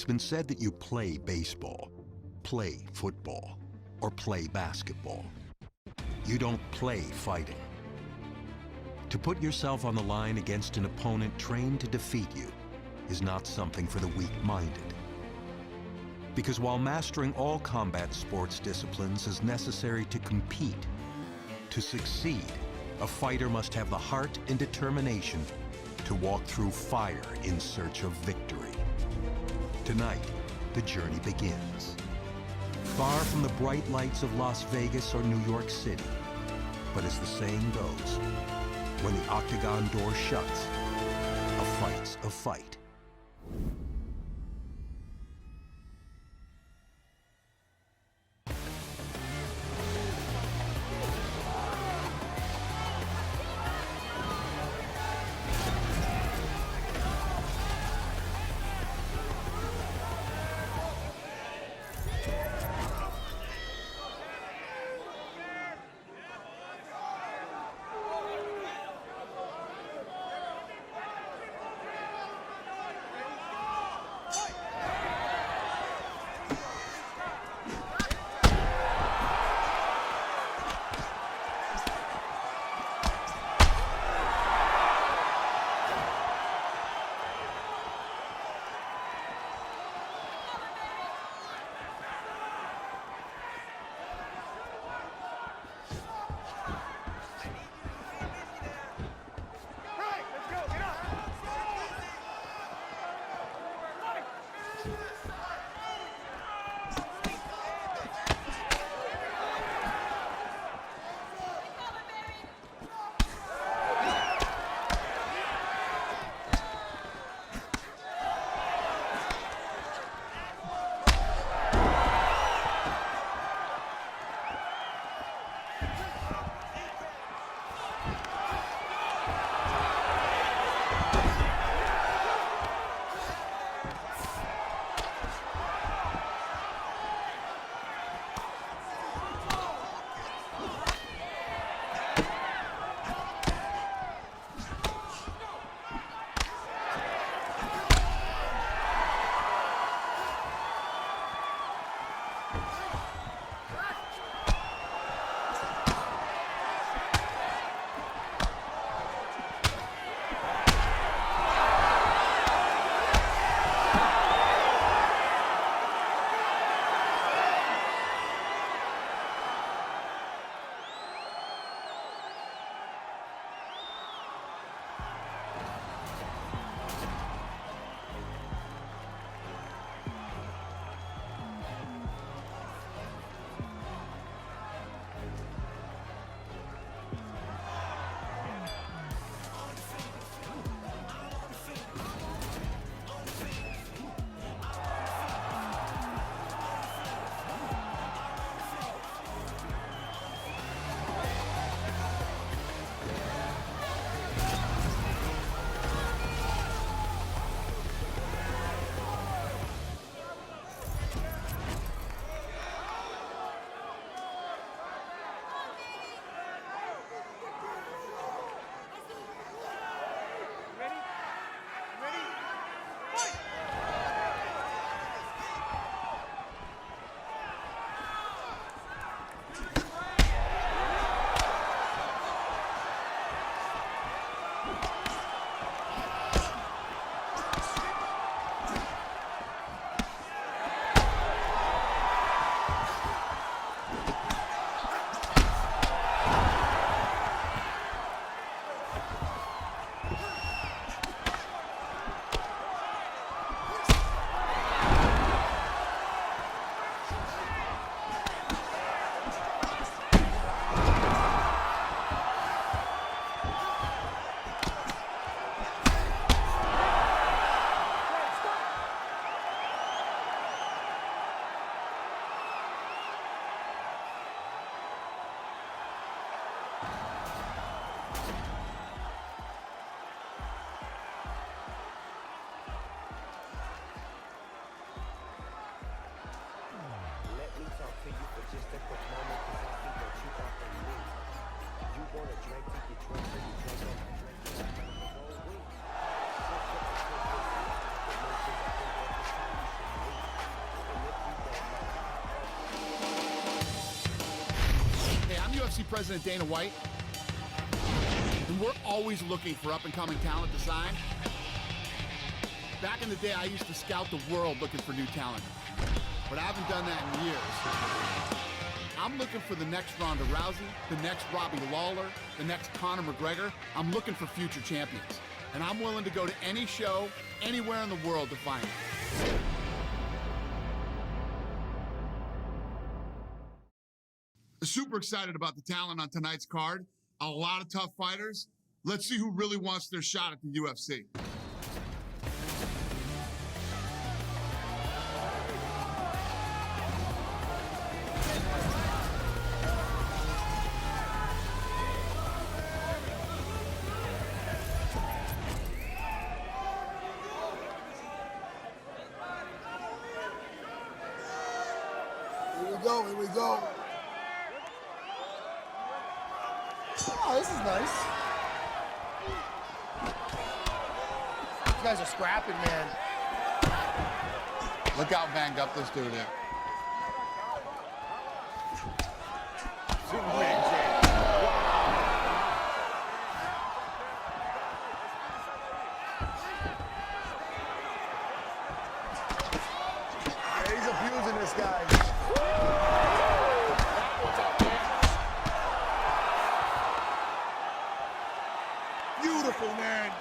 It's been said that you play baseball, play football, or play basketball. You don't play fighting. To put yourself on the line against an opponent trained to defeat you is not something for the weak-minded. Because while mastering all combat sports disciplines is necessary to compete, to succeed, a fighter must have the heart and determination to walk through fire in search of victory. Tonight, the journey begins. Far from the bright lights of Las Vegas or New York City, but as the saying goes, when the octagon door shuts, a fight's a fight. UFC President Dana White, and we're always looking for up-and-coming talent to sign. Back in the day, I used to scout the world looking for new talent, but I haven't done that in years. I'm looking for the next Ronda Rousey, the next Robbie Lawler, the next Conor McGregor. I'm looking for future champions, and I'm willing to go to any show, anywhere in the world to find them. Super excited about the talent on tonight's card. A lot of tough fighters. Let's see who really wants their shot at the UFC. Here we go. Oh, this is nice. You guys are scrapping, man. Look how banged up this dude is. Superman jam. Yeah, he's abusing this guy. Beautiful, man.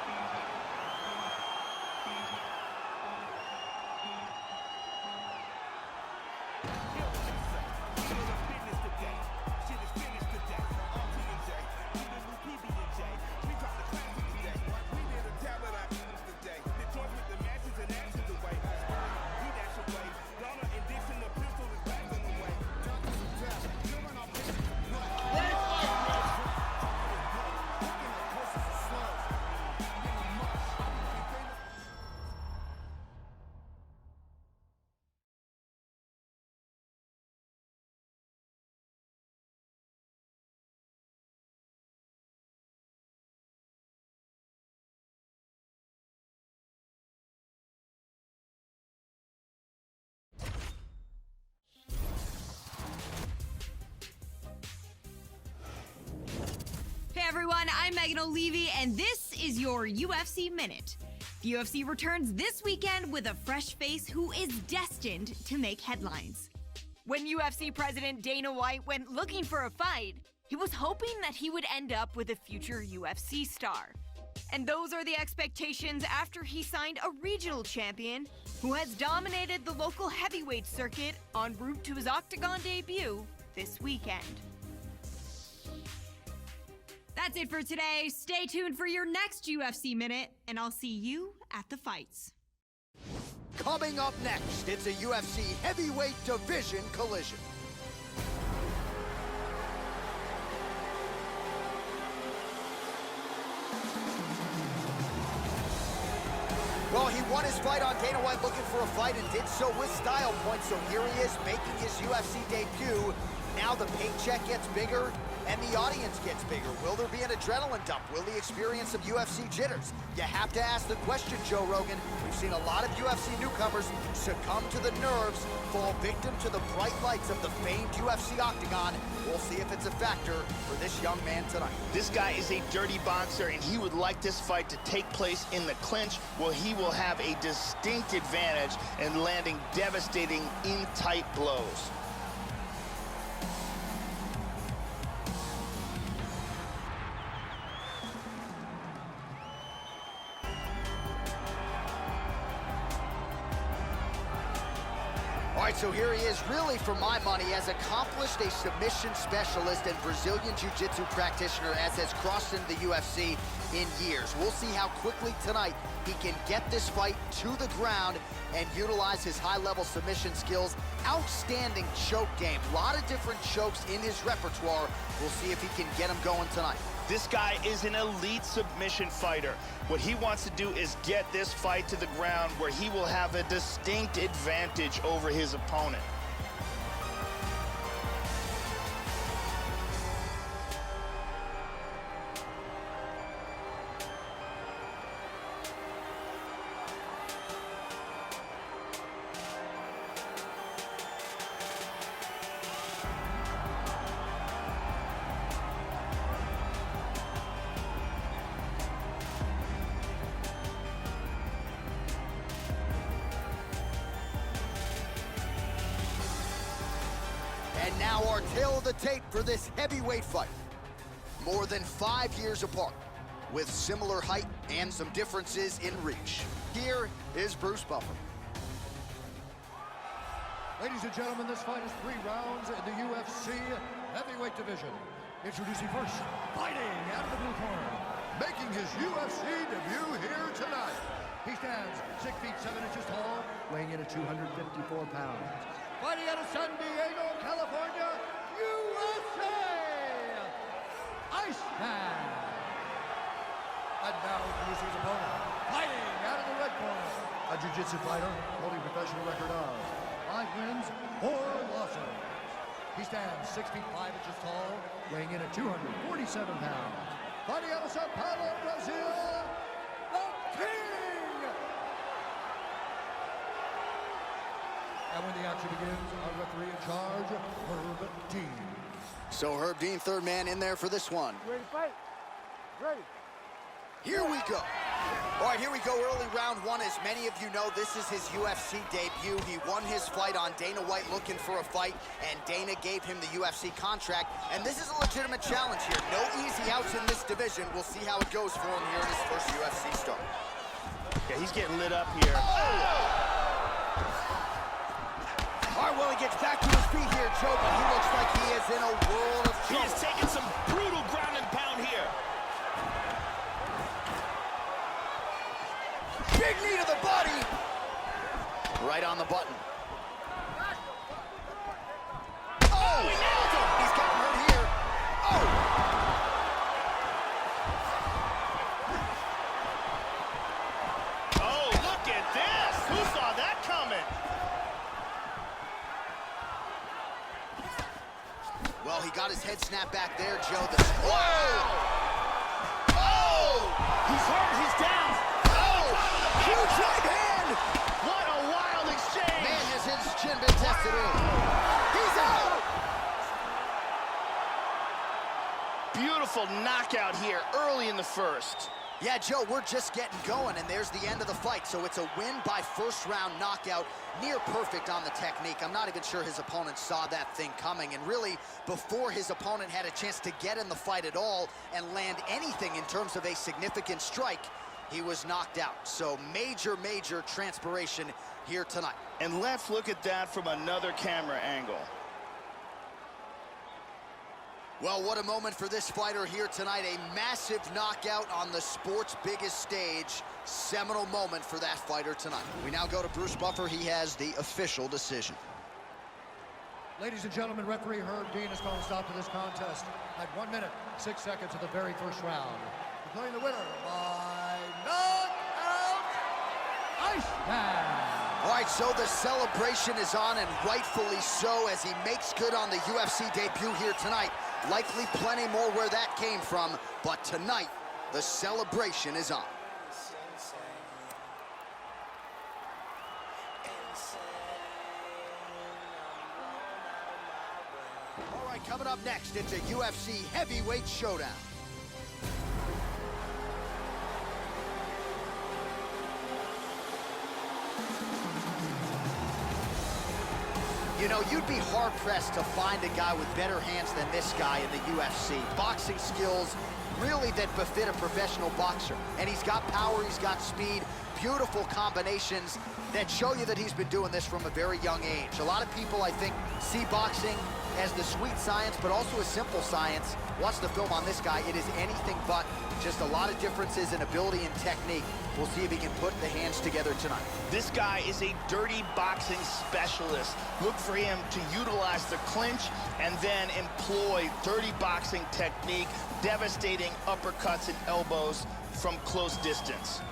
Hey everyone, I'm Megan O'Leary, and this is your UFC Minute. The UFC returns this weekend with a fresh face who is destined to make headlines. When UFC President Dana White went looking for a fight, he was hoping that he would end up with a future UFC star. And those are the expectations after he signed a regional champion who has dominated the local heavyweight circuit en route to his Octagon debut this weekend. That's it for today. Stay tuned for your next UFC Minute, and I'll see you at the fights. Coming up next, it's a UFC heavyweight division collision. Well, he won his fight on Dana White looking for a fight and did so with style points. So here he is making his UFC debut. Now the paycheck gets bigger and the audience gets bigger. Will there be an adrenaline dump? Will he experience some UFC jitters? You have to ask the question, Joe Rogan. We've seen a lot of UFC newcomers succumb to the nerves, fall victim to the bright lights of the famed UFC Octagon. We'll see if it's a factor for this young man tonight. This guy is a dirty boxer, and he would like this fight to take place in the clinch, where he will have a distinct advantage in landing devastating in-tight blows. All right, so here he is, really, for my money, has accomplished a submission specialist and Brazilian Jiu-Jitsu practitioner as has crossed into the UFC in years. We'll see how quickly tonight he can get this fight to the ground and utilize his high-level submission skills. Outstanding choke game. A lot of different chokes in his repertoire. We'll see if he can get them going tonight. This guy is an elite submission fighter. What he wants to do is get this fight to the ground where he will have a distinct advantage over his opponent. And now our tale of the tape for this heavyweight fight. More than 5 years apart, with similar height and some differences in reach. Here is Bruce Buffer. Ladies and gentlemen, this fight is 3 rounds in the UFC heavyweight division. Introducing first, fighting out of the blue corner, making his UFC debut here tonight. He stands 6 feet 7 inches tall, weighing in at 254 pounds. Fighting out of San Diego, California, USA, Iceman. And now introducing his opponent, fighting out of the red corner, a jiu-jitsu fighter holding a professional record of 5 wins, 4 losses. He stands 6 feet 5 inches tall, weighing in at 247 pounds. Fighting out of Sao Paulo, Brazil, the King! And when the action begins, our referee in charge, Herb Dean. So Herb Dean, third man in there for this one. Ready to fight? Ready. Here we go. All right, here we go, early round 1. As many of you know, this is his UFC debut. He won his fight on Dana White looking for a fight, and Dana gave him the UFC contract. And this is a legitimate challenge here. No easy outs in this division. We'll see how it goes for him here in his first UFC start. Yeah, he's getting lit up here. All right, well, he gets back to his feet here, Joe, but he looks like he is in a world of He trouble. is taking some brutal ground and pound here. Big knee to the body. Right on the button. Oh, he nailed him. He's gotten hurt here. Oh. Oh, look at this. Who saw that coming? Well, he got his head snapped back there, Joe. Whoa! Oh! He's hurt. He's down. Huge right hand! What a wild exchange! Man, has his chin been tested early. He's out! Beautiful knockout here early in the first. Yeah, Joe, we're just getting going, and there's the end of the fight. So it's a win by first-round knockout, near perfect on the technique. I'm not even sure his opponent saw that thing coming. And really, before his opponent had a chance to get in the fight at all and land anything in terms of a significant strike, he was knocked out. So major, major transpiration here tonight. And let's look at that from another camera angle. Well, what a moment for this fighter here tonight. A massive knockout on the sport's biggest stage. Seminal moment for that fighter tonight. We now go to Bruce Buffer. He has the official decision. Ladies and gentlemen, referee Herb Dean has called a stop to this contest at 1 minute, 6 seconds of the very first round. Declaring the winner by knockout, Iceman. All right, so the celebration is on, and rightfully so, as he makes good on the UFC debut here tonight. Likely plenty more where that came from, but tonight, the celebration is on. All right, coming up next, it's a UFC heavyweight showdown. You know, you'd be hard-pressed to find a guy with better hands than this guy in the UFC. Boxing skills really that befit a professional boxer. And he's got power, he's got speed, beautiful combinations that show you that he's been doing this from a very young age. A lot of people, I think, see boxing as the sweet science, but also a simple science. Watch the film on this guy. It is anything but. Just a lot of differences in ability and technique. We'll see if he can put the hands together tonight. This guy is a dirty boxing specialist. Look for him to utilize the clinch and then employ dirty boxing technique, devastating uppercuts and elbows from close distance.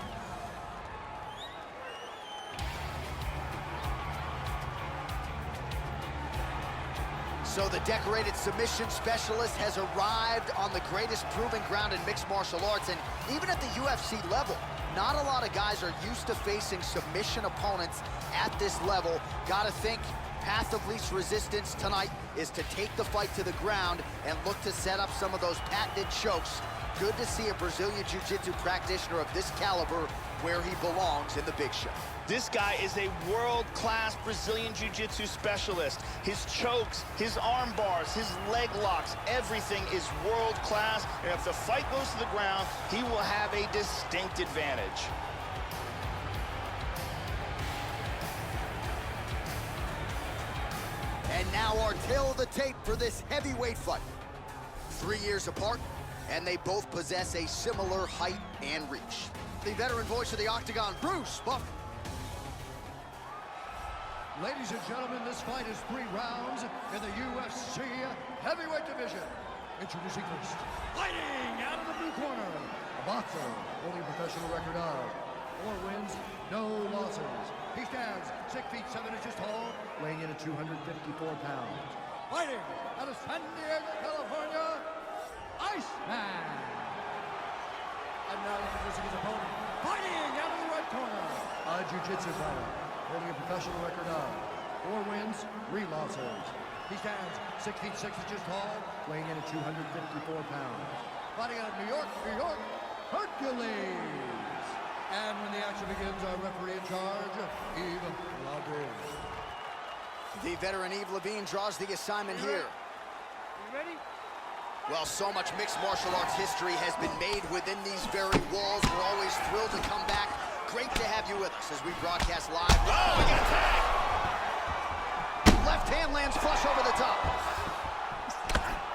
So the decorated submission specialist has arrived on the greatest proving ground in mixed martial arts, and even at the UFC level, not a lot of guys are used to facing submission opponents at this level. Gotta think path of least resistance tonight is to take the fight to the ground and look to set up some of those patented chokes. Good to see a Brazilian Jiu-Jitsu practitioner of this caliber where he belongs in the big show. This guy is a world-class Brazilian Jiu-Jitsu specialist. His chokes, his arm bars, his leg locks, everything is world-class. And if the fight goes to the ground, he will have a distinct advantage. And now our tail of the tape for this heavyweight fight. 3 years apart, and they both possess a similar height and reach. The veteran voice of the Octagon, Bruce Buck. Ladies and gentlemen, this fight is 3 rounds in the UFC heavyweight division. Introducing first, fighting out of the blue corner, a boxer holding a professional record of 4 wins, no losses. He stands 6 feet 7 inches tall, weighing in at 254 pounds. Fighting out of San Diego, California, Iceman. And now introducing his opponent, fighting out of the red corner, a jiu-jitsu fighter holding a professional record of 4 wins, 3 losses. He stands 6 feet 6 inches tall, weighing in at 254 pounds. Fighting out of New York, Hercules. And when the action begins, our referee in charge, Yves Levine. The veteran Yves Levine draws the assignment here. You ready? Well, so much mixed martial arts history has been made within these very walls. We're always thrilled to come back. Great to have you with us as we broadcast live. Oh, we got tagged! Left hand lands flush over the top.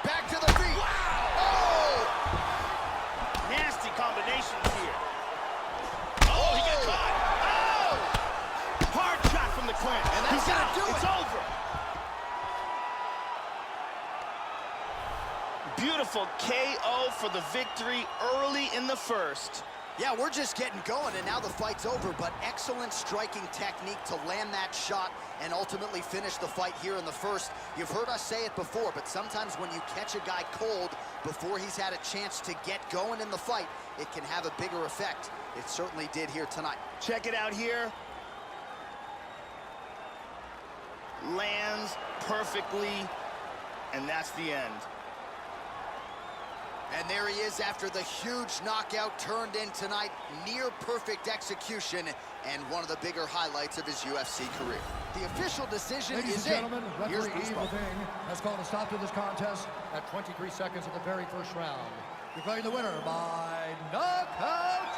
Back to the feet. Wow! Oh! Nasty combinations here. Oh, he got caught! Oh! Hard shot from the clinch. And that's gonna do it. It's over. Beautiful KO for the victory early in the first. Yeah, we're just getting going, and now the fight's over, but excellent striking technique to land that shot and ultimately finish the fight here in the first. You've heard us say it before, but sometimes when you catch a guy cold before he's had a chance to get going in the fight, it can have a bigger effect. It certainly did here tonight. Check it out here. Lands perfectly, and that's the end. And there he is after the huge knockout turned in tonight. Near perfect execution and one of the bigger highlights of his UFC career. The official decision Ladies is and gentlemen, in. Here's referee Bruce Yves Buck. Levine has called a stop to this contest at 23 seconds of the very first round. Declaring the winner by knockout,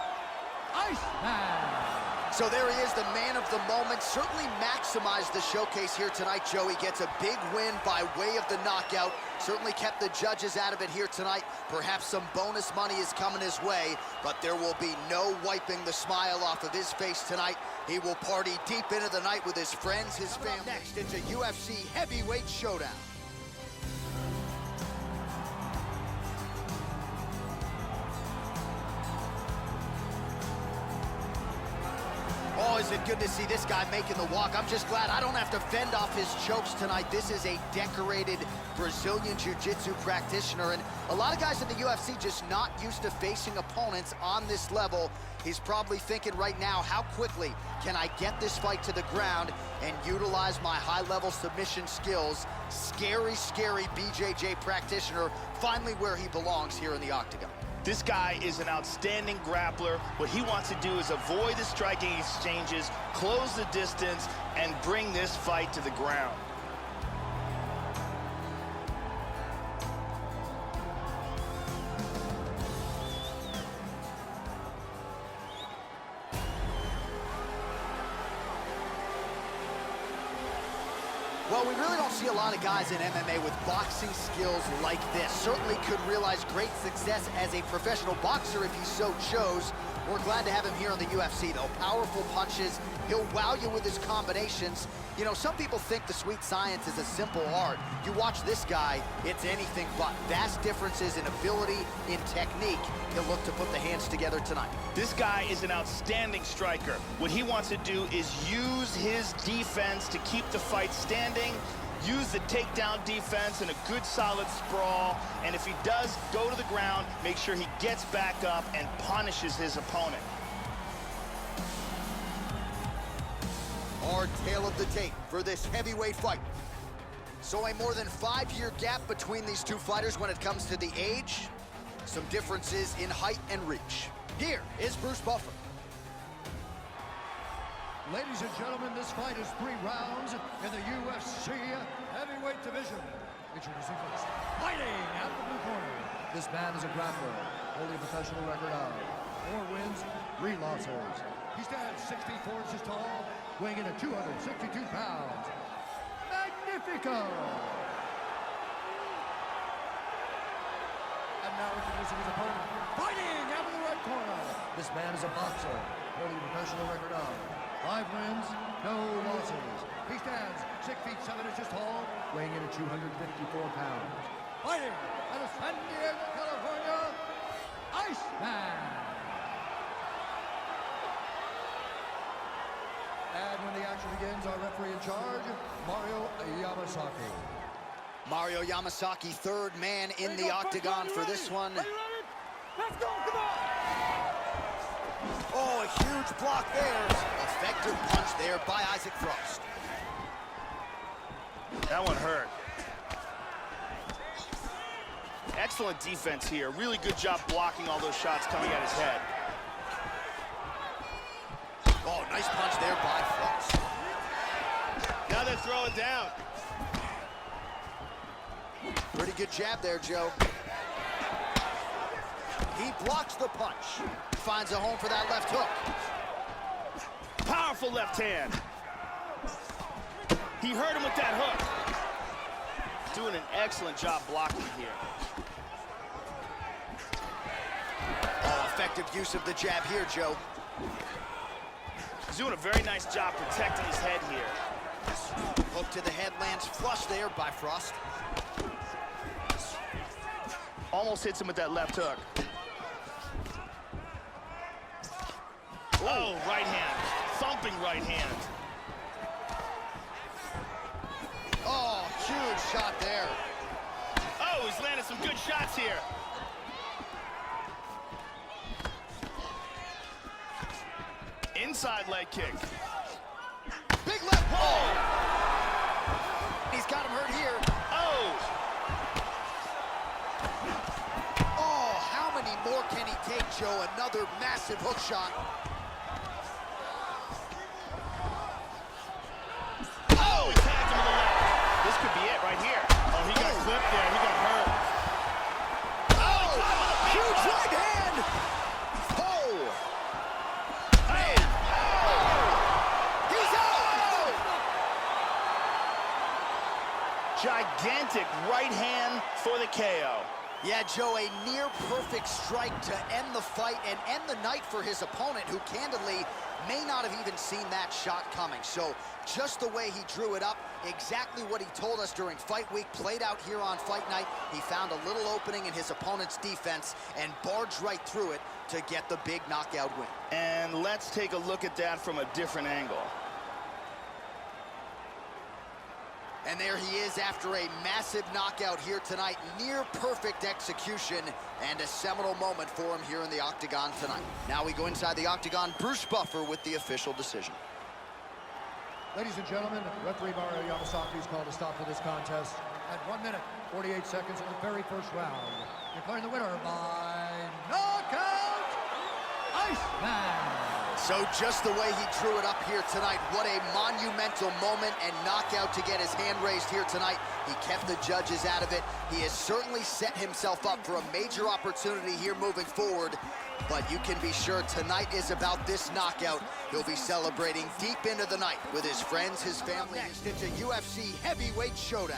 Iceman. So there he is, the man of the moment. Certainly maximized the showcase here tonight, Joey. Gets a big win by way of the knockout. Certainly kept the judges out of it here tonight. Perhaps some bonus money is coming his way, but there will be no wiping the smile off of his face tonight. He will party deep into the night with his friends, his family. Next, it's a UFC heavyweight showdown. Oh, is it good to see this guy making the walk. I'm just glad I don't have to fend off his chokes tonight. This is a decorated Brazilian Jiu-Jitsu practitioner, and a lot of guys in the UFC just not used to facing opponents on this level. He's probably thinking right now, how quickly can I get this fight to the ground and utilize my high-level submission skills? Scary, scary BJJ practitioner, finally where he belongs here in the Octagon. This guy is an outstanding grappler. What he wants to do is avoid the striking exchanges, close the distance, and bring this fight to the ground. Well, we really don't see a lot of guys in MMA with boxing skills like this. Certainly could realize great success as a professional boxer if he so chose. We're glad to have him here in the UFC, though. Powerful punches. He'll wow you with his combinations. You know, some people think the sweet science is a simple art. You watch this guy, it's anything but. Vast differences in ability, in technique. He'll look to put the hands together tonight. This guy is an outstanding striker. What he wants to do is use his defense to keep the fight standing, use the takedown defense and a good solid sprawl, and if he does go to the ground, make sure he gets back up and punishes his opponent. Our tale of the tape for this heavyweight fight. So a more than 5-year gap between these two fighters when it comes to the age. Some differences in height and reach. Here is Bruce Buffer. Ladies and gentlemen, this fight is 3 rounds in the UFC heavyweight division. Introducing first, fighting out of the blue corner. This man is a grappler, holding a professional record of 4 wins, 3 losses. He stands 64 inches tall, weighing in at 262 pounds. Magnifico! And now introducing his opponent, fighting out of the red corner. This man is a boxer, holding a professional record of 5 wins, no losses. He stands 6 feet 7 inches tall, weighing in at 254 pounds. Fighting out of San Diego, California, Iceman! And when the action begins, our referee in charge, Mario Yamasaki. Mario Yamasaki, 3rd man in the octagon for this one. Let's go, come on! Oh, a huge block there. Effective punch there by Isaac Frost. That one hurt. Excellent defense here. Really good job blocking all those shots coming at his head. Oh, nice punch there by Frost. Now they're throwing down. Pretty good jab there, Joe. He blocks the punch. Finds a home for that left hook. Powerful left hand. He hurt him with that hook. Doing an excellent job blocking here. Oh, effective use of the jab here, Joe. He's doing a very nice job protecting his head here. Hook to the head lands flush there by Frost. Almost hits him with that left hook. Oh, right hand. Thumping right hand. Oh, huge shot there. Oh, he's landed some good shots here. Inside leg kick. Big left. Oh! He's got him hurt here. Oh! Oh, how many more can he take, Joe? Another massive hook shot. Oh, he tagged him with the left. This could be it right here. Oh, he got clipped there. He got hurt. Oh, huge right hand. Oh. Man. He's out. Gigantic right hand for the KO. Yeah, Joe, a near-perfect strike to end the fight and end the night for his opponent, who candidly may not have even seen that shot coming. So just the way he drew it up, exactly what he told us during fight week, played out here on fight night. He found a little opening in his opponent's defense and barged right through it to get the big knockout win. And let's take a look at that from a different angle. And there he is after a massive knockout here tonight. Near perfect execution and a seminal moment for him here in the octagon tonight. Now we go inside the octagon. Bruce Buffer with the official decision. Ladies and gentlemen, referee Mario Yamasaki has called a stop to this contest at 1 minute, 48 seconds of the very first round. Declaring the winner by knockout, Iceman. So just the way he drew it up here tonight, what a monumental moment and knockout to get his hand raised here tonight. He kept the judges out of it. He has certainly set himself up for a major opportunity here moving forward. But you can be sure tonight is about this knockout. He'll be celebrating deep into the night with his friends, his family. Next, it's a UFC heavyweight showdown.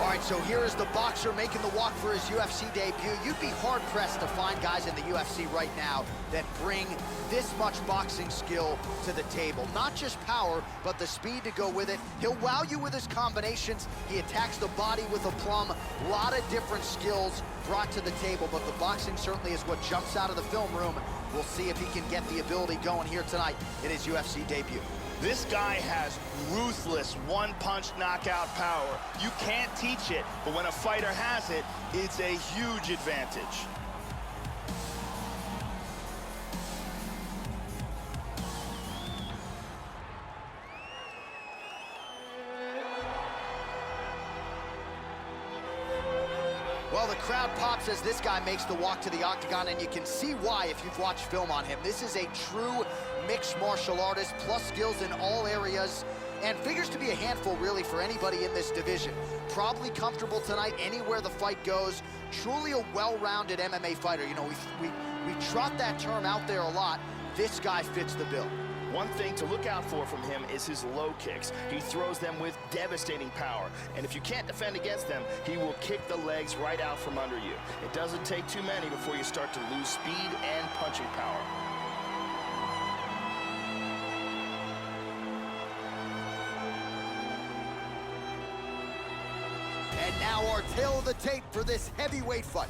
All right, so here is the boxer making the walk for his UFC debut. You'd be hard-pressed to find guys in the UFC right now that bring this much boxing skill to the table. Not just power, but the speed to go with it. He'll wow you with his combinations. He attacks the body with aplomb. A lot of different skills brought to the table, but the boxing certainly is what jumps out of the film room. We'll see if he can get the ability going here tonight in his UFC debut. This guy has ruthless one-punch knockout power. You can't teach it, but when a fighter has it, it's a huge advantage. Well, the crowd pops as this guy makes the walk to the octagon, and you can see why if you've watched film on him. This is a true mixed martial artist, plus skills in all areas, and figures to be a handful, really, for anybody in this division. Probably comfortable tonight anywhere the fight goes. Truly a well-rounded MMA fighter. You know, we trot that term out there a lot. This guy fits the bill. One thing to look out for from him is his low kicks. He throws them with devastating power. And if you can't defend against them, he will kick the legs right out from under you. It doesn't take too many before you start to lose speed and punching power. And now our tale of the tape for this heavyweight fight.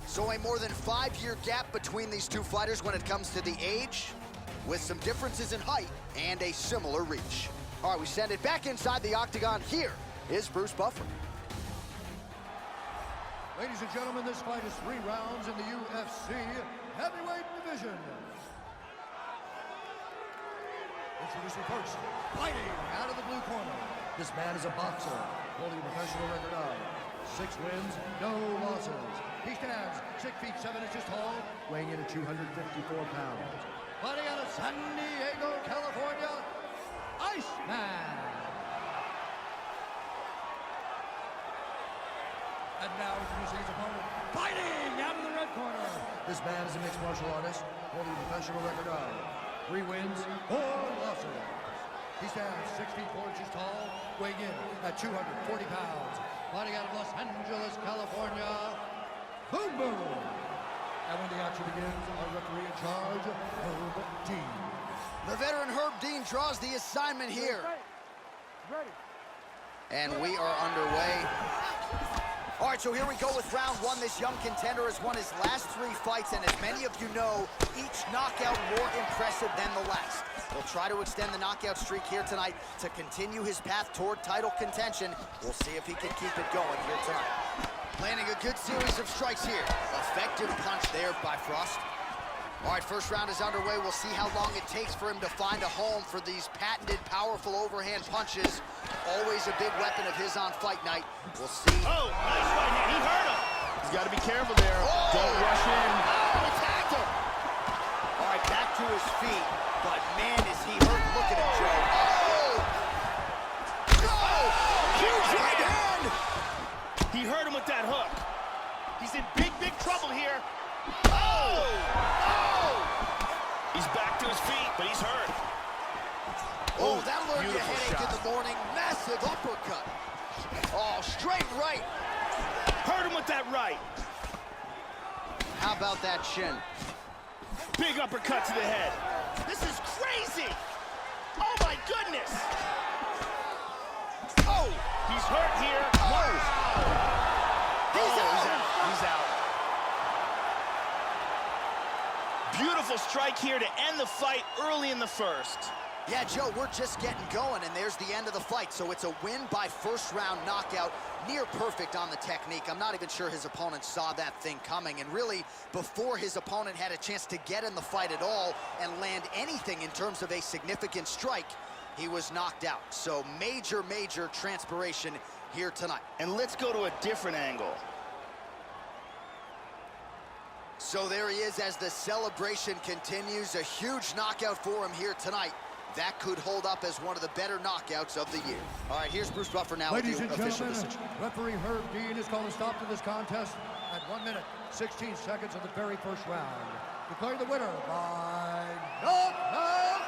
So a more than 5-year gap between these two fighters when it comes to the age, with some differences in height and a similar reach. All right, we send it back inside the octagon. Here is Bruce Buffer. Ladies and gentlemen, this fight is 3 rounds in the UFC heavyweight division. Introducing first, fighting out of the blue corner. This man is a boxer, holding a professional record of 6 wins, no losses. He stands 6 feet 7 inches tall, weighing in at 254 pounds. Fighting out of San Diego, California, Iceman. And now introducing his opponent, fighting out of the red corner. This man is a mixed martial artist, holding a professional record of 3 wins, 4 losses. He stands 6 feet 4 inches tall, weighing in at 240 pounds. Fighting out of Los Angeles, California, Boom Boom. And when the action begins, our referee in charge, Herb Dean. The veteran Herb Dean draws the assignment here. Ready. And we are underway. All right, so here we go with round 1. This young contender has won his last 3 fights, and as many of you know, each knockout more impressive than the last. He'll try to extend the knockout streak here tonight to continue his path toward title contention. We'll see if he can keep it going here tonight. Landing a good series of strikes here. Effective punch there by Frost. All right, first round is underway. We'll see how long it takes for him to find a home for these patented, powerful overhand punches. Always a big weapon of his on fight night. We'll see. Oh, nice right hand. He hurt him. He's got to be careful there. Oh! Don't rush in. Oh, attacked him. All right, back to his feet. But man, is he hurt. Look at him, Joe. Oh! Oh! Huge right hand! He hurt him with that hook. He's in big, big trouble here. Oh! Oh! He's back to his feet, but he's hurt. Oh, that'll earn you a beautiful headache shot. in the morning. Massive uppercut. Oh, straight right. Hurt him with that right. How about that shin? Big uppercut to the head. This is crazy. Oh, my goodness. Oh, he's hurt here. Oh! He's out. He's out. Beautiful strike here to end the fight early in the first. Yeah, Joe, we're just getting going, and there's the end of the fight. So it's a win by first-round knockout, near perfect on the technique. I'm not even sure his opponent saw that thing coming. And really, before his opponent had a chance to get in the fight at all and land anything in terms of a significant strike, he was knocked out. So major, major transpiration here tonight. And let's go to a different angle. So there he is as the celebration continues. A huge knockout for him here tonight. That could hold up as one of the better knockouts of the year. All right, here's Bruce Buffer now with Ladies the and official gentlemen, decision. referee Herb Dean has called a stop to this contest at 1 minute, 16 seconds of the very first round. Declaring the winner by knockout,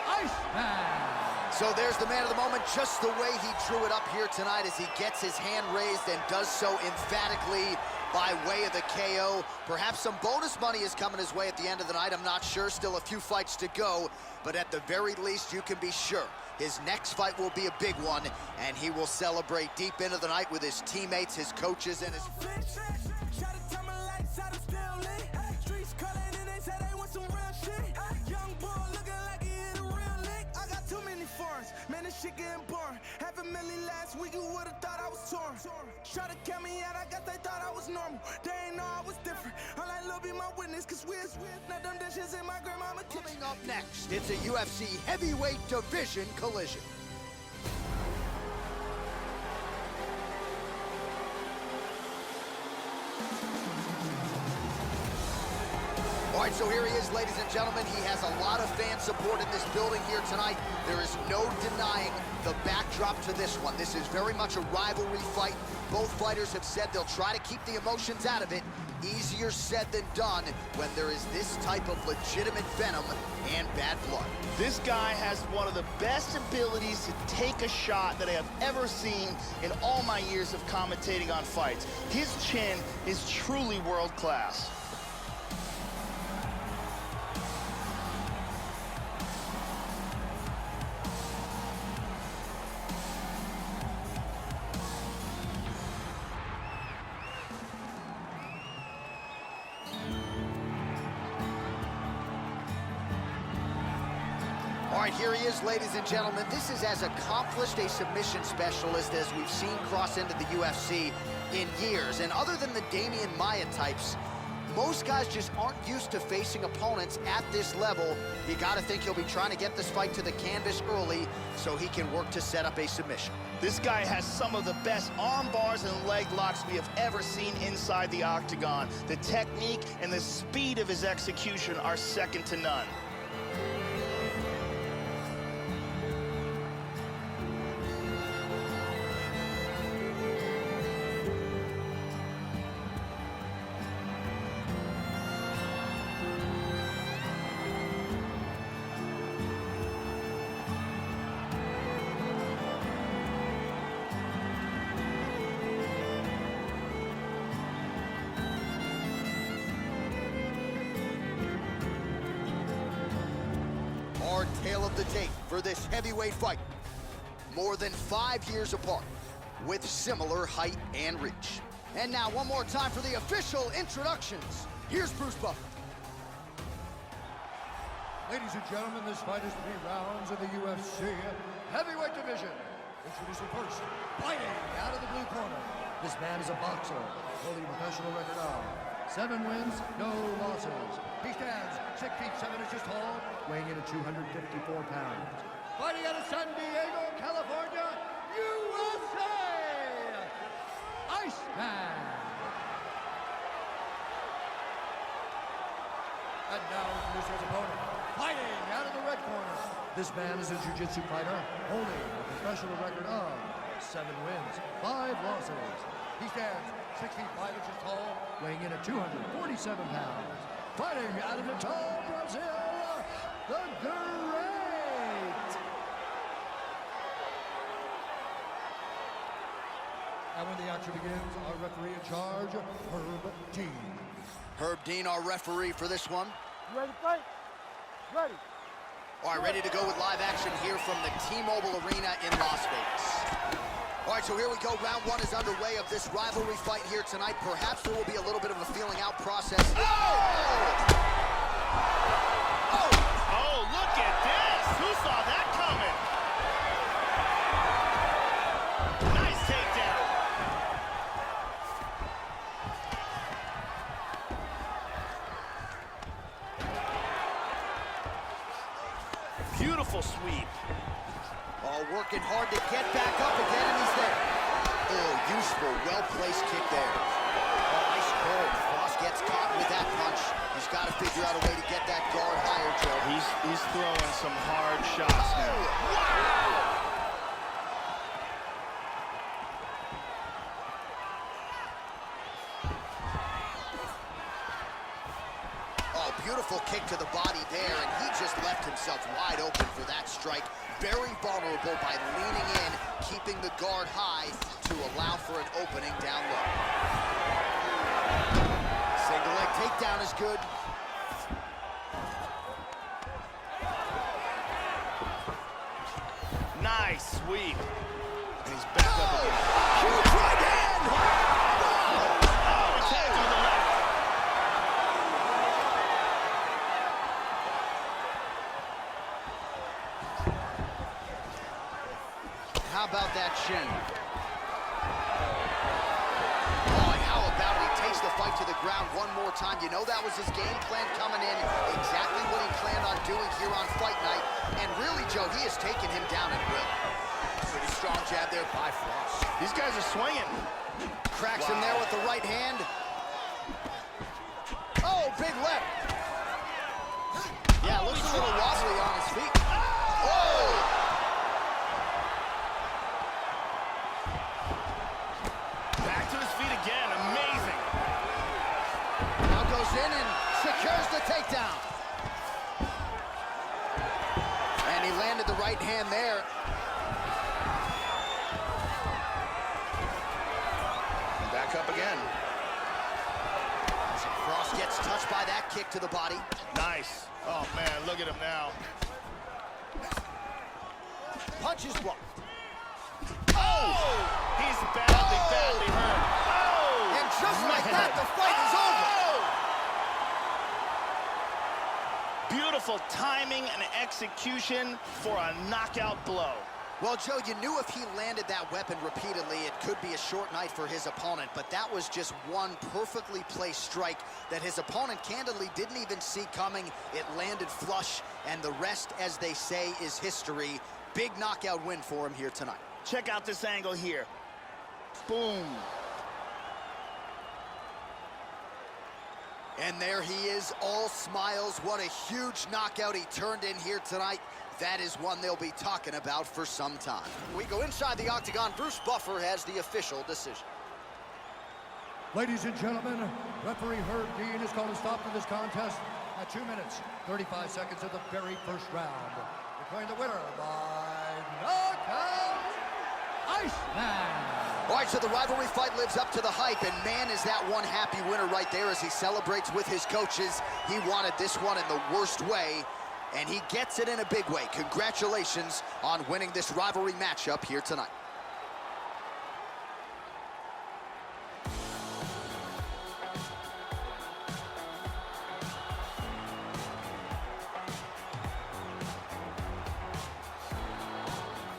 Iceman. So there's the man of the moment, just the way he drew it up here tonight as he gets his hand raised and does so emphatically by way of the KO. Perhaps some bonus money is coming his way at the end of the night. I'm not sure. Still a few fights to go. But at the very least, you can be sure his next fight will be a big one, and he will celebrate deep into the night with his teammates, his coaches, and his... shit getting boring. $500,000 last week, you would've thought I was torn. Try to count me out, I guess they thought I was normal. They ain't know I was different. I like Lil be my witness, cause we're not them dishes in my grandmama kitchen. Coming up next, it's a UFC heavyweight division collision. All right, so here he is, ladies and gentlemen. He has a lot of fan support in this building here tonight. There is no denying the backdrop to this one. This is very much a rivalry fight. Both fighters have said they'll try to keep the emotions out of it. Easier said than done when there is this type of legitimate venom and bad blood. This guy has one of the best abilities to take a shot that I have ever seen in all my years of commentating on fights. His chin is truly world class. All right, here he is, ladies and gentlemen. This is as accomplished a submission specialist as we've seen cross into the UFC in years. And other than the Damian Maia types, most guys just aren't used to facing opponents at this level. You gotta think he'll be trying to get this fight to the canvas early so he can work to set up a submission. This guy has some of the best arm bars and leg locks we have ever seen inside the octagon. The technique and the speed of his execution are second to none. Our tale of the tape for this heavyweight fight. More than 5 years apart, with similar height and reach. And now, one more time for the official introductions. Here's Bruce Buffer. Ladies and gentlemen, this fight is 3 rounds in the UFC heavyweight division. Introducing first, fighting out of the blue corner. This man is a boxer, holding a professional record of 7 wins, no losses. He stands 6 feet 7 inches tall, weighing in at 254 pounds. Fighting out of San Diego, California, USA, Iceman. And now introducing his opponent, fighting out of the red corner. This man is a jiu-jitsu fighter, holding a professional record of 7 wins, 5 losses. He stands 6 feet 5 inches tall, weighing in at 247 pounds. Fighting out of Natal, Brazil, the Great. And when the action begins, our referee in charge, Herb Dean. Herb Dean, our referee for this one. You ready to fight? Ready. All right, ready to go with live action here from the T-Mobile Arena in Las Vegas. All right, so here we go. Round 1 is underway of this rivalry fight here tonight. Perhaps there will be a little bit of a feeling out process. Oh, look at this! Who saw that coming? Nice takedown. Beautiful sweep. Oh, working hard to get back up again, and he's there. Oh, useful, well-placed kick there. Oh, ice cold. Frost gets caught with that punch. He's got to figure out a way to get that guard higher, Joe. He's throwing some hard shots now. Wow! Oh, beautiful kick to the body there, and he just left himself wide open for that strike. Very vulnerable by leaning in, keeping the guard high to allow for an opening down low. Single leg takedown is good. Nice sweep. And he's back up again. Huge right hand! Oh, attack on the left. how about that chin? Oh, and how about he takes the fight to the ground one more time? You know that was his game plan coming in, exactly what he planned on doing here on fight night. And really, Joe, he has taken him down at will. Pretty strong jab there by Frost. These guys are swinging. Cracks him there with the right hand. Oh, big left. Yeah, looks a little wobbly on his feet. Oh! Back to his feet again. Amazing. Now goes in and secures the takedown. And he landed the right hand there. And back up again. Frost gets touched by that kick to the body. Nice. Oh, man, look at him now. Punch is blocked. Oh! He's badly, badly hurt. Oh! And just like Man. that, the fight is over. Beautiful timing and execution for a knockout blow. Well, Joe, you knew if he landed that weapon repeatedly, it could be a short night for his opponent, but that was just one perfectly placed strike that his opponent candidly didn't even see coming. It landed flush, and the rest, as they say, is history. Big knockout win for him here tonight. Check out this angle here. Boom. And there he is, all smiles. What a huge knockout he turned in here tonight. That is one they'll be talking about for some time. We go inside the octagon. Bruce Buffer has the official decision. Ladies and gentlemen, referee Herb Dean has called a stop to this contest at 2 minutes, 35 seconds of the very first round. Declaring the winner by knockout, Iceman. All right, so the rivalry fight lives up to the hype, and man, is that one happy winner right there as he celebrates with his coaches. He wanted this one in the worst way, and he gets it in a big way. Congratulations on winning this rivalry matchup here tonight.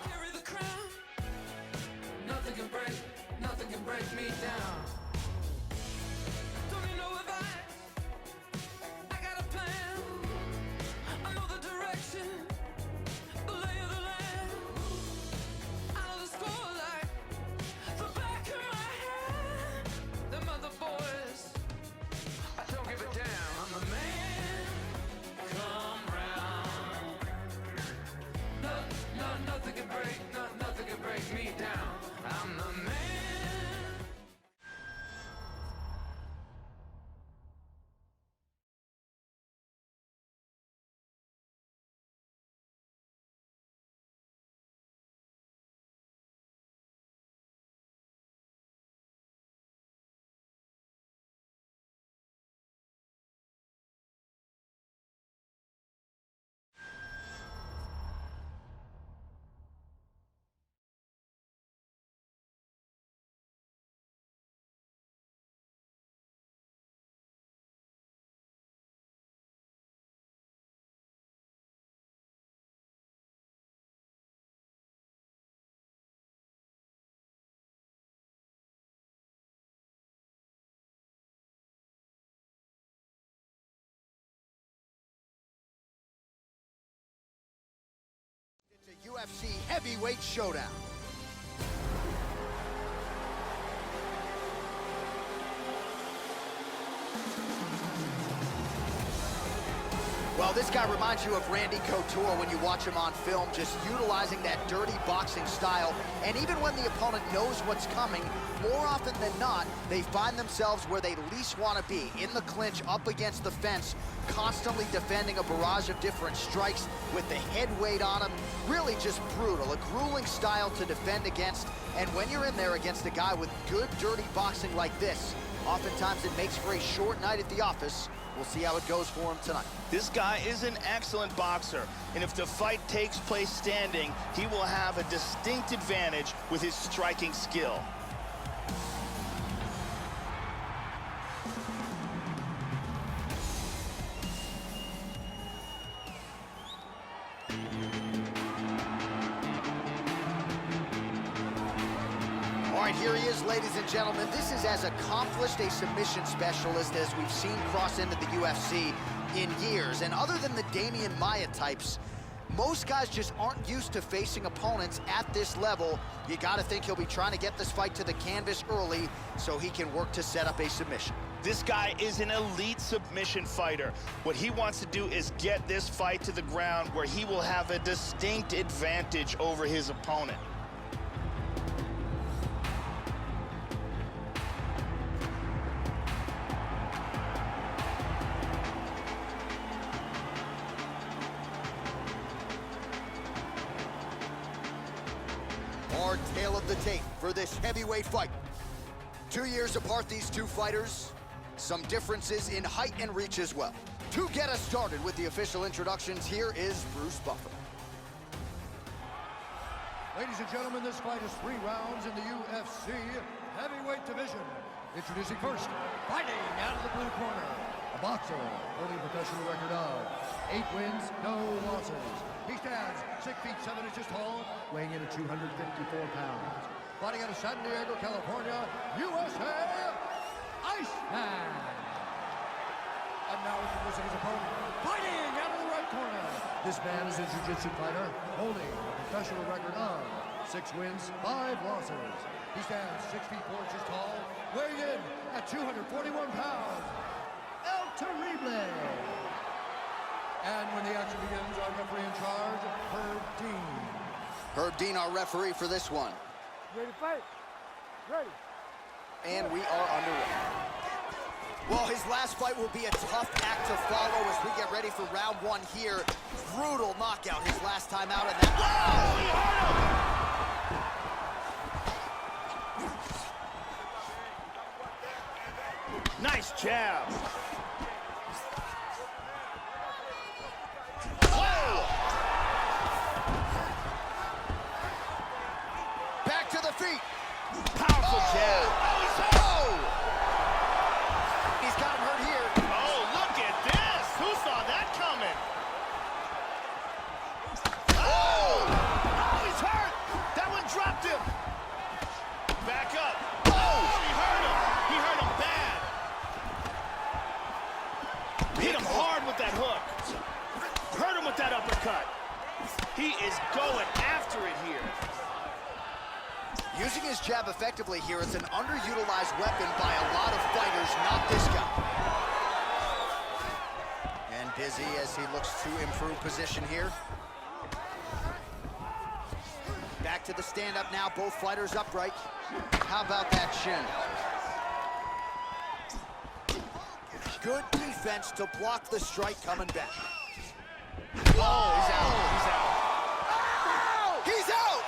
Carry the crown. Nothing can break me down. Don't need no advice. I got a plan. I know the direction, the lay of the land. I know the score like the back of my hand. Them other boys, I don't give a damn. I'm the man. Come round. Nothing can break me down. I'm the man. It's a UFC heavyweight showdown. Well, this guy reminds you of Randy Couture when you watch him on film, just utilizing that dirty boxing style. And even when the opponent knows what's coming, more often than not, they find themselves where they least want to be, in the clinch, up against the fence, constantly defending a barrage of different strikes with the head weight on them. Really just brutal, a grueling style to defend against. And when you're in there against a guy with good, dirty boxing like this, oftentimes it makes for a short night at the office. We'll see how it goes for him tonight. This guy is an excellent boxer, and if the fight takes place standing, he will have a distinct advantage with his striking skill. right, here he is, ladies and gentlemen. This is as accomplished a submission specialist as we've seen cross into the UFC in years. And other than the Damian Maia types, most guys just aren't used to facing opponents at this level. You gotta think he'll be trying to get this fight to the canvas early so he can work to set up a submission. This guy is an elite submission fighter. What he wants to do is get this fight to the ground where he will have a distinct advantage over his opponent. Our tale of the tape for this heavyweight fight. 2 years apart, these two fighters. Some differences in height and reach as well. To get us started with the official introductions, here is Bruce Buffer. Ladies and gentlemen, this fight is 3 rounds in the UFC heavyweight division. Introducing first, fighting out of the blue corner, a boxer holding a professional record of 8 wins, no losses. He stands 6 feet 7 inches tall, weighing in at 254 pounds. Fighting out of San Diego, California, USA, Iceman. And now introducing his opponent, fighting out of the right corner. This man is a jiu-jitsu fighter, holding a professional record of 6 wins, 5 losses. He stands 6 feet 4 inches tall, weighing in at 241 pounds. El Terrible. And when the action begins, our referee in charge, Herb Dean. Herb Dean, our referee for this one. Ready to fight? Ready. And we are underway. Well, his last fight will be a tough act to follow as we get ready for round 1 here. Brutal knockout his last time out, and that... Whoa! Nice jab. Back to the feet. Powerful jab. He's got him hurt here. Oh, look at this. Who saw that coming? Oh, he's hurt. That one dropped him. Back up. Oh, he hurt him. He hurt him bad. Hit him hard with that hook. Hurt him with that uppercut. He is going after it here. Using his jab effectively here, it's an underutilized weapon by a lot of fighters, not this guy. And busy as he looks to improve position here. Back to the stand-up now, both fighters upright. How about that shin? Good defense to block the strike coming back. Oh, he's out. He's out. He's out!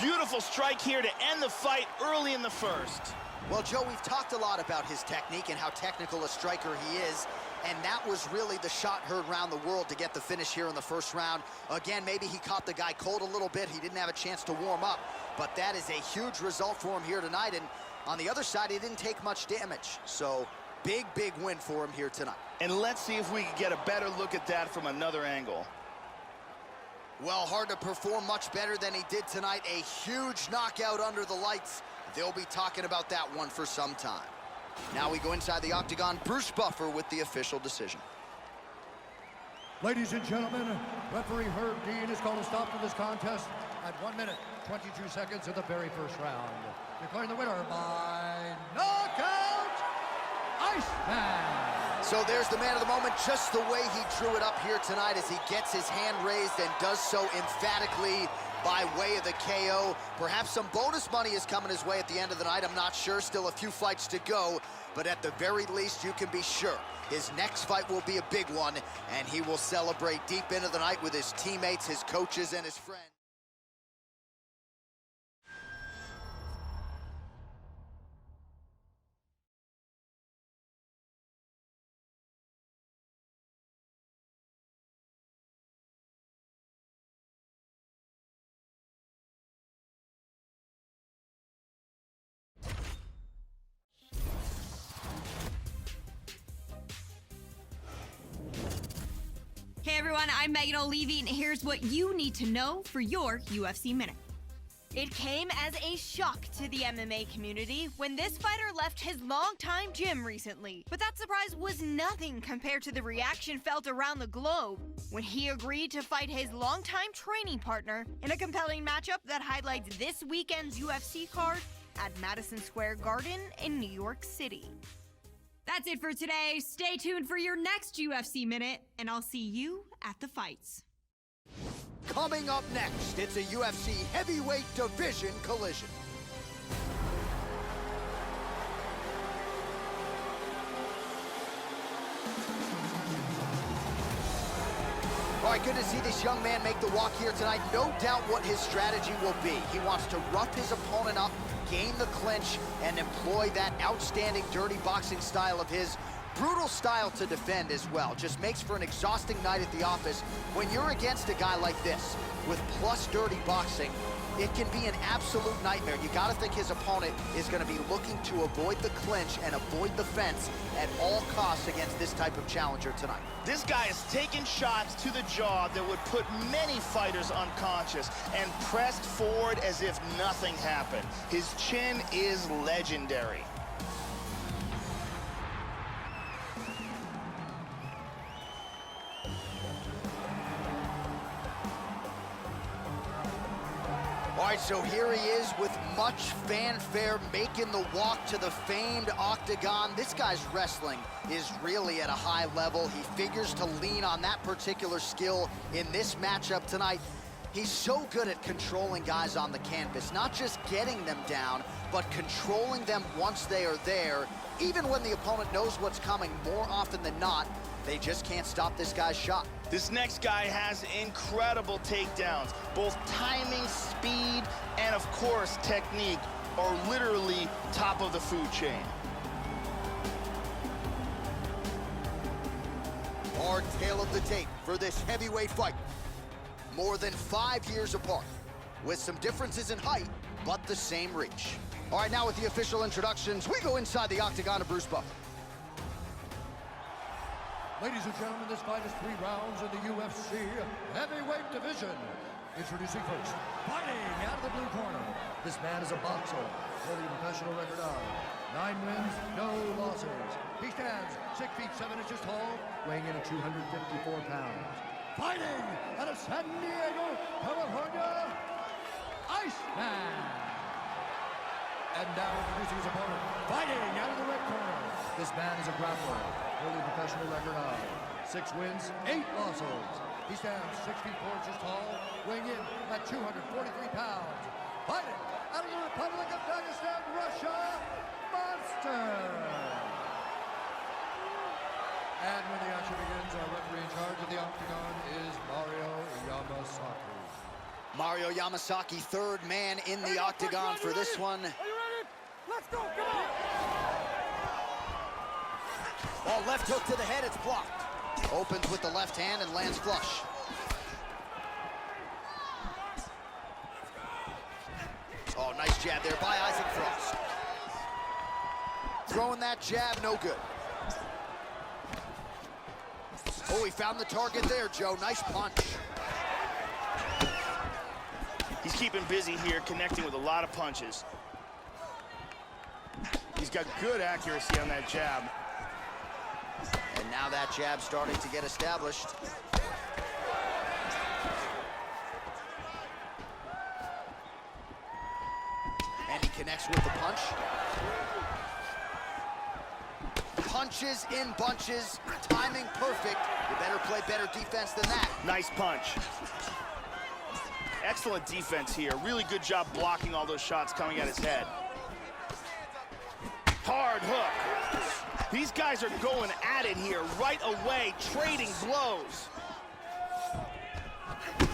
Beautiful strike here to end the fight early in the first. Well, Joe, we've talked a lot about his technique and how technical a striker he is, and that was really the shot heard around the world to get the finish here in the first round. Again, maybe he caught the guy cold a little bit. He didn't have a chance to warm up, but that is a huge result for him here tonight, and on the other side, he didn't take much damage. So, big, big win for him here tonight. And let's see if we can get a better look at that from another angle. Well, hard to perform much better than he did tonight. A huge knockout under the lights. They'll be talking about that one for some time. Now we go inside the octagon. Bruce Buffer with the official decision. Ladies and gentlemen, referee Herb Dean has called a stop to this contest at 1 minute, 22 seconds of the very first round. Declaring the winner by knockout, Iceman. So there's the man of the moment, just the way he drew it up here tonight as he gets his hand raised and does so emphatically by way of the KO. Perhaps some bonus money is coming his way at the end of the night. I'm not sure. Still a few fights to go. But at the very least, you can be sure his next fight will be a big one, and he will celebrate deep into the night with his teammates, his coaches, and his friends. Hey everyone, I'm Megan O'Leary, and here's what you need to know for your UFC Minute. It came as a shock to the MMA community when this fighter left his longtime gym recently. But that surprise was nothing compared to the reaction felt around the globe when he agreed to fight his longtime training partner in a compelling matchup that highlights this weekend's UFC card at Madison Square Garden in New York City. That's it for today. Stay tuned for your next UFC Minute, and I'll see you at the fights. Coming up next, it's a UFC heavyweight division collision. All right, good to see this young man make the walk here tonight. No doubt what his strategy will be. He wants to rough his opponent up, gain the clinch, and employ that outstanding dirty boxing style of his. Brutal style to defend as well. Just makes for an exhausting night at the office. When you're against a guy like this, with plus dirty boxing, it can be an absolute nightmare. You gotta think his opponent is gonna be looking to avoid the clinch and avoid the fence at all costs against this type of challenger tonight. This guy is taking shots to the jaw that would put many fighters unconscious and pressed forward as if nothing happened. His chin is legendary. All right, so here he is with much fanfare making the walk to the famed octagon. This guy's wrestling is really at a high level. He figures to lean on that particular skill in this matchup tonight. He's so good at controlling guys on the canvas, not just getting them down, but controlling them once they are there. Even when the opponent knows what's coming, more often than not, they just can't stop this guy's shot. This next guy has incredible takedowns. Both timing, speed, and of course, technique are literally top of the food chain. Our tale of the tape for this heavyweight fight. More than 5 years apart, with some differences in height, but the same reach. All right, now with the official introductions, we go inside the octagon of Bruce Buffer. Ladies and gentlemen, this fight is 3 rounds in the UFC heavyweight division. Introducing first, fighting out of the blue corner. This man is a boxer, holding a professional record of 9 wins, no losses. He stands 6 feet 7 inches tall, weighing in at 254 pounds. Fighting out of San Diego, California, Iceman. And now introducing his opponent, fighting out of the red corner. This man is a grappler, holding a professional record of 6 wins, 8 losses. He stands 6 feet 4 inches tall, weighing in at 243 pounds. Fighting out of the Republic of Dagestan, Russia, Monster. And when the action begins, our referee in charge of the octagon is Mario Yamasaki. Mario Yamasaki, 3rd man in the octagon for this one. Are you ready? Let's go, come on! Oh, left hook to the head, it's blocked. Opens with the left hand and lands flush. Oh, nice jab there by Isaac Frost. Throwing that jab, no good. Oh, he found the target there, Joe. Nice punch. He's keeping busy here, connecting with a lot of punches. He's got good accuracy on that jab. And now that jab starting to get established. And he connects with the punch. Punches in bunches, timing perfect. You better play better defense than that. Nice punch. Excellent defense here. Really good job blocking all those shots coming at his head. Hard hook. These guys are going at it here right away, trading blows.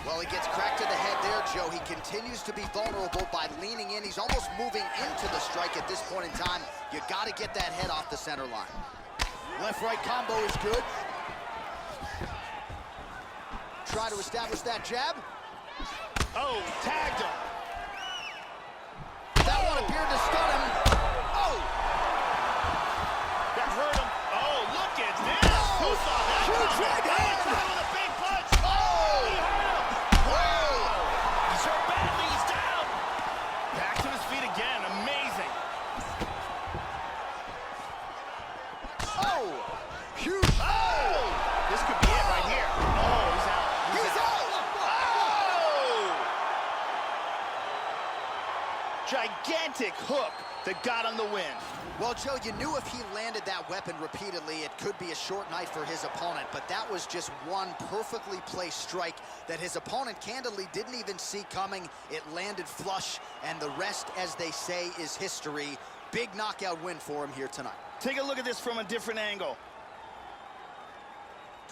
Well, he gets cracked to the head there, Joe. He continues to be vulnerable by leaning in. He's almost moving into the strike at this point in time. You got to get that head off the center line. Left-right combo is good. Try to establish that jab. Oh, tagged him. That one appeared to stun him. Oh! That hurt him. Oh, look at this. Who saw that? Huge right hand. With a big punch. Oh! He hurt him. Whoa. So badly, he's down. Gigantic hook that got him the win. Well, Joe, you knew if he landed that weapon repeatedly, it could be a short night for his opponent, but that was just one perfectly placed strike that his opponent candidly didn't even see coming. It landed flush, and the rest, as they say, is history. Big knockout win for him here tonight. Take a look at this from a different angle.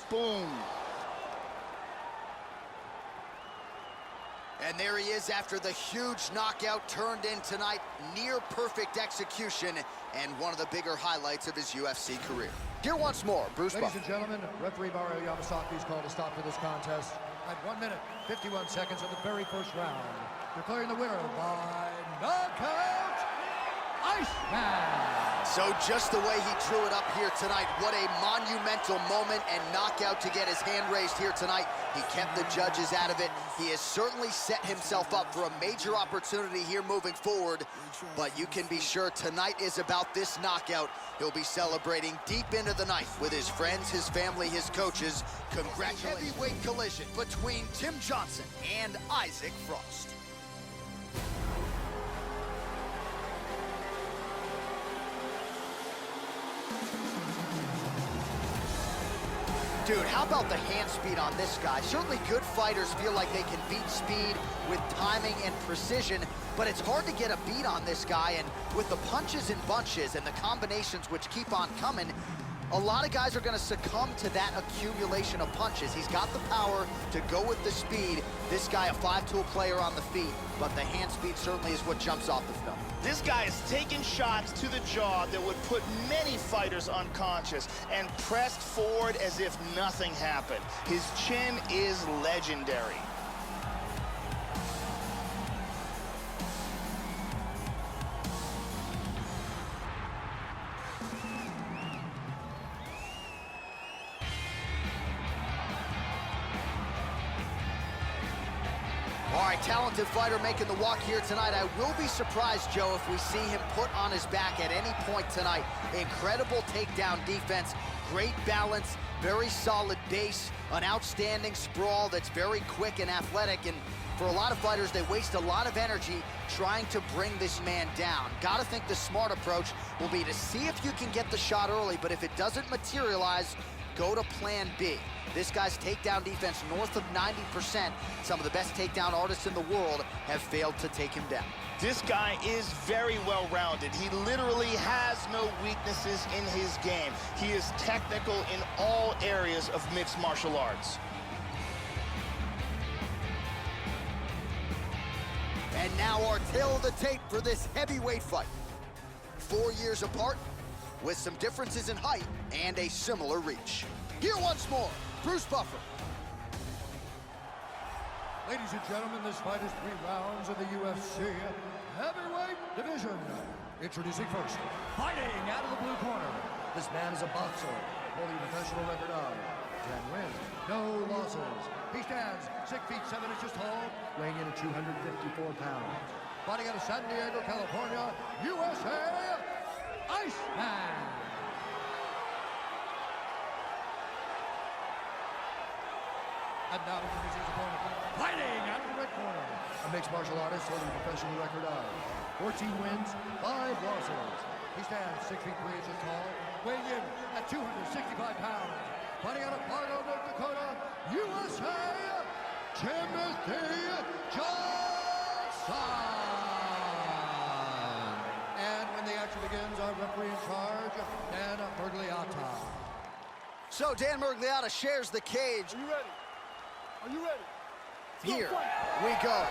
Boom. And there he is after the huge knockout turned in tonight. Near perfect execution and one of the bigger highlights of his UFC career. Here once more, Bruce Ladies Buffer. and gentlemen, referee Mario Yamasaki's called a stop to this contest at 1 minute, 51 seconds of the very first round. Declaring the winner by knockout, Iceman. So just the way he drew it up here tonight, what a monumental moment and knockout to get his hand raised here tonight. He kept the judges out of it. He has certainly set himself up for a major opportunity here moving forward. But you can be sure tonight is about this knockout. He'll be celebrating deep into the night with his friends, his family, his coaches. Congratulations. Heavyweight collision between Tim Johnson and Isaac Frost. Dude, how about the hand speed on this guy? Certainly good fighters feel like they can beat speed with timing and precision, but it's hard to get a beat on this guy, and with the punches and bunches and the combinations which keep on coming, a lot of guys are gonna succumb to that accumulation of punches. He's got the power to go with the speed. This guy, a five-tool player on the feet, but the hand speed certainly is what jumps off the film. This guy is taking shots to the jaw that would put many fighters unconscious and pressed forward as if nothing happened. His chin is legendary. All right, talented fighter making the walk here tonight. I will be surprised, Joe, if we see him put on his back at any point tonight. Incredible takedown defense, great balance, very solid base, an outstanding sprawl that's very quick and athletic. And for a lot of fighters, they waste a lot of energy trying to bring this man down. Gotta think the smart approach will be to see if you can get the shot early, but if it doesn't materialize, go to plan B. This guy's takedown defense north of 90%. Some of the best takedown artists in the world have failed to take him down. This guy is very well-rounded. He literally has no weaknesses in his game. He is technical in all areas of mixed martial arts. And now our tale of the tape for this heavyweight fight. 4 years apart, with some differences in height and a similar reach. Here once more, Bruce Buffer. Ladies and gentlemen, this fight is 3 rounds of the UFC heavyweight division. Introducing first, fighting out of the blue corner. This man is a boxer, holding a professional record of 10 wins, no losses. He stands 6 feet 7 inches tall, weighing in at 254 pounds. Fighting out of San Diego, California, USA, Iceman. And now introducing his opponent, fighting out of the red corner. A mixed martial artist holding a professional record of 14 wins, 5 losses. He stands 6 feet 3 inches tall, weighing in at 265 pounds. Fighting out of Fargo, North Dakota, USA, Timothy Johnson. And when the action begins, our referee in charge, Dan Mergliata. So Dan Mergliata shares the cage. Are you ready? Are you ready? Here we go.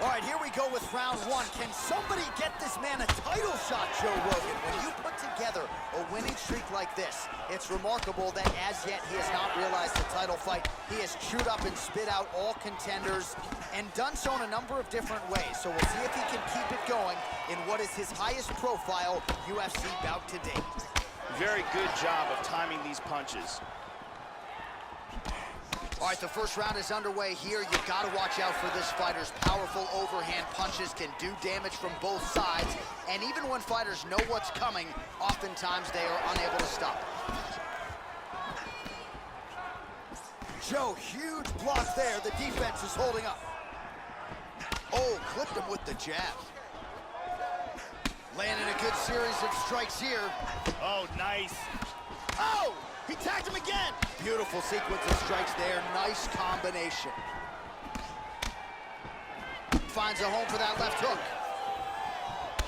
All right, here we go with round 1. Can somebody get this man a title shot, Joe Rogan? When you put together a winning streak like this, it's remarkable that as yet he has not realized the title fight. He has chewed up and spit out all contenders and done so in a number of different ways. So we'll see if he can keep it going in what is his highest profile UFC bout to date. Very good job of timing these punches. All right, the first round is underway here. You've got to watch out for this fighter's powerful overhand punches can do damage from both sides. And even when fighters know what's coming, oftentimes they are unable to stop it. Joe, huge block there. The defense is holding up. Oh, clipped him with the jab. Landing a good series of strikes here. Oh, nice. Oh, he tagged him again. Beautiful sequence of strikes there. Nice combination. Finds a home for that left hook.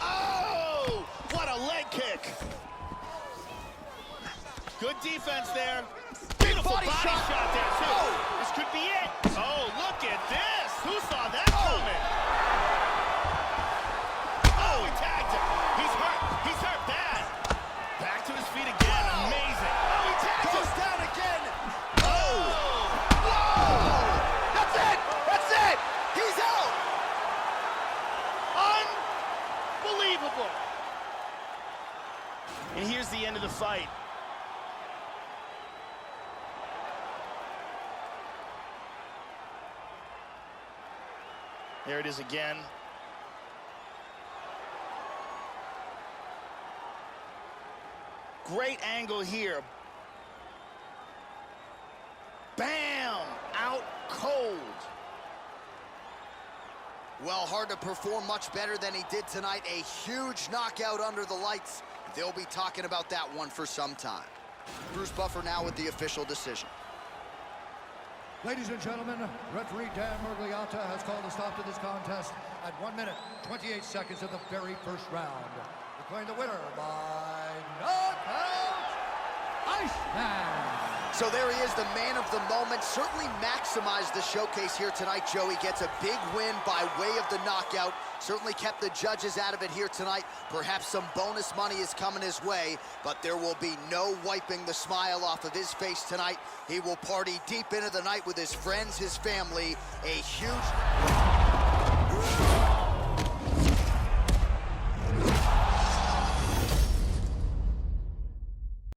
Oh, what a leg kick. Good defense there. Beautiful body shot there, too. Oh. This could be it. Oh, look at this. Who saw that coming? Oh, he tagged him. He's hurt. He's hurt bad. Back to his feet again. Amazing. Oh, he tagged him. Goes down again. Oh. Whoa! That's it! That's it! He's out! Unbelievable. And here's the end of the fight. There it is again. Great angle here. Bam! Out cold. Well, hard to perform much better than he did tonight. A huge knockout under the lights. They'll be talking about that one for some time. Bruce Buffer now with the official decision. Ladies and gentlemen, referee Dan Mergliata has called a stop to this contest at 1 minute, 28 seconds of the very first round. Declaring the winner by knockout, Iceman. So there he is, the man of the moment. Certainly maximized the showcase here tonight, Joey. Gets a big win by way of the knockout. Certainly kept the judges out of it here tonight. Perhaps some bonus money is coming his way, but there will be no wiping the smile off of his face tonight. He will party deep into the night with his friends, his family. A huge...